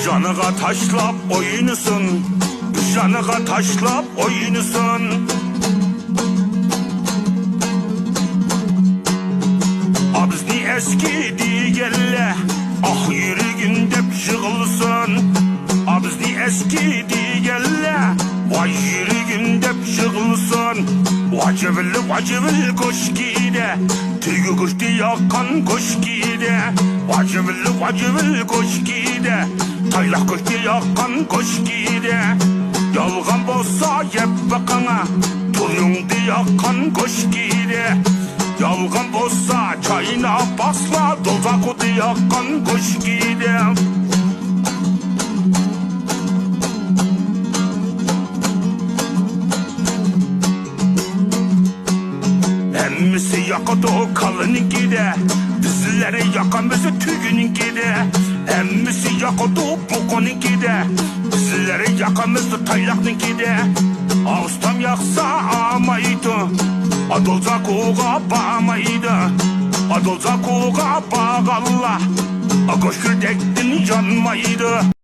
Canıga taşlap oynusun, canıga taşlap oynusun. Abzni eskidi gelle, ah yürügün dep jığılsın. Abzni eskidi gelle, vay yürügün dep jığılsın. Vacıvıl koşkide, tügü kuştu yakan koşkide. Vacıvıl koşkide, taylak kuştu yakan koşkide. Yalgan bolsa yep bakana, tuyungdu yakan koşkide. Yalgan bolsa çayına basla, dozakudu yakan koşkide. Emmisi yakıdı o kalının gide, dizleri yakan bizi tügünün gide. Emmisi yakıdı o bokunun gide, dizleri yakan bizi taylakın gide. Ağustam yaksa amaydı, adolza kuğa bağmaydı. Adolza kuğa bağalla, koşkül dektin yanmaydı.